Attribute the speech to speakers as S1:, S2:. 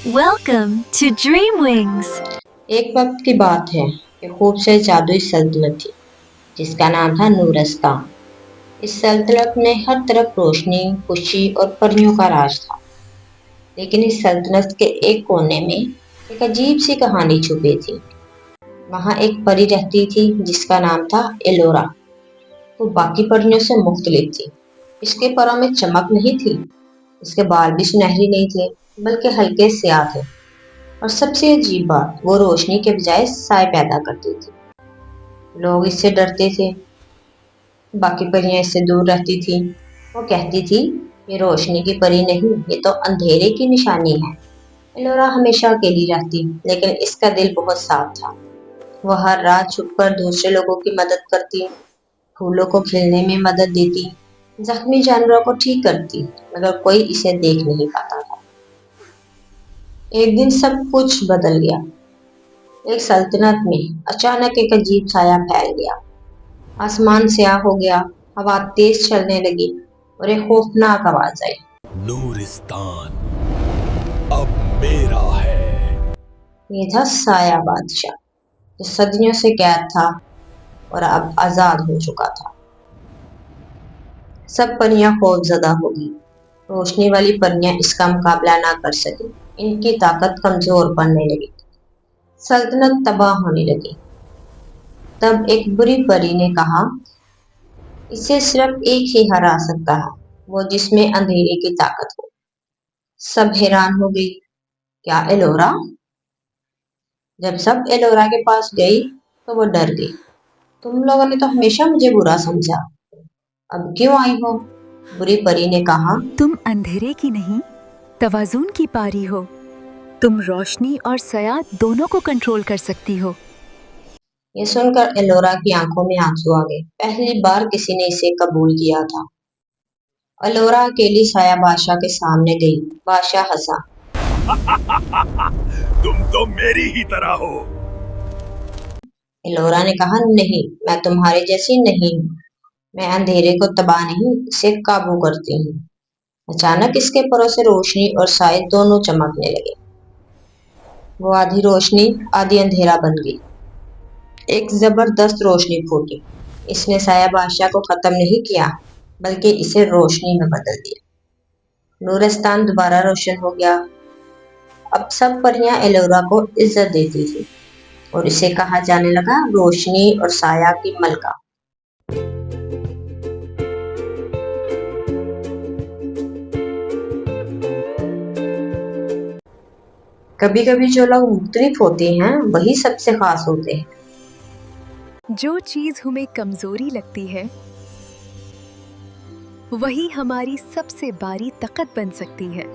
S1: Welcome to Dreamwings.
S2: एक वक्त की बात है कि खूब से जादुई सल्तनत थी जिसका नाम था नूरस्तान। इस सल्तनत में हर तरफ रोशनी, खुशी और परियों का राज था। लेकिन इस सल्तनत के एक कोने में एक अजीब सी कहानी छुपी थी। वहाँ एक परी रहती थी जिसका नाम था एलोरा। वो बाकी परियों से मुख्तलिफ थी। इसके परों में चमक नहीं थी, इसके बाल भी सुनहरी नहीं थे, बल्कि हल्के स्याह थे। और सबसे अजीब बात, वो रोशनी के बजाय साए पैदा करती थी। लोग इससे डरते थे, बाकी परियां इससे दूर रहती थी। वो कहती थी, ये रोशनी की परी नहीं, ये तो अंधेरे की निशानी है। एलोरा हमेशा अकेली रहती, लेकिन इसका दिल बहुत साफ था। वो हर रात छुपकर दूसरे लोगों की मदद करती, फूलों को खिलने में मदद देती, जख्मी जानवरों को ठीक करती, मगर कोई इसे देख नहीं पाता था। एक दिन सब कुछ बदल गया। एक सल्तनत में अचानक एक अजीब साया फैल गया। आसमान स्याह हो गया, हवा तेज चलने लगी और एक खौफनाक आवाज आई,
S3: नूरिस्तान अब मेरा है।
S2: ये था साया बादशाह, जो सदियों से कैद था और अब आजाद हो चुका था। सब परियां खौफजदा हो गई। रोशनी वाली परियां इसका मुकाबला ना कर सकी, इनकी ताकत कमजोर पड़ने लगी, सल्तनत तबाह होने लगी। तब एक बुरी परी ने कहा, इसे सिर्फ एक ही हरा सकता है, वो जिसमें अंधेरे की ताकत हो। सब हैरान हो गई, क्या एलोरा? जब सब एलोरा के पास गई तो वो डर गई। तुम लोगों ने तो हमेशा मुझे बुरा समझा, अब क्यों आई हो? बुरी परी ने कहा,
S1: तुम अंधेरे की नहीं, तवाज़ुन की पारी हो। तुम रोशनी और सया दोनों को कंट्रोल कर सकती हो।
S2: ये सुनकर एलोरा की आंखों में आंसू आ गए। पहली बार किसी ने इसे कबूल किया था। एलोरा अकेली साया बादशाह के सामने गई। बादशाह हंसा,
S3: तुम तो मेरी ही तरह हो।
S2: एलोरा ने कहा, नहीं, मैं तुम्हारे जैसी नहीं हूँ। मैं अंधेरे को तबाह नहीं, इसे काबू करती हूँ। अचानक इसके परों से रोशनी और साए दोनों चमकने लगे। वो आधी रोशनी आधी अंधेरा बन गई। एक जबरदस्त रोशनी फूटी। इसने साया बादशाह को खत्म नहीं किया, बल्कि इसे रोशनी में बदल दिया। नूरस्तान दोबारा रोशन हो गया। अब सब परियां एलोरा को इज्जत देती थी और इसे कहा जाने लगा रोशनी और साया की मलका। कभी कभी जो लोग मुख्तलिफ होते हैं वही सबसे खास होते हैं।
S1: जो चीज हमें कमजोरी लगती है, वही हमारी सबसे बड़ी ताकत बन सकती है।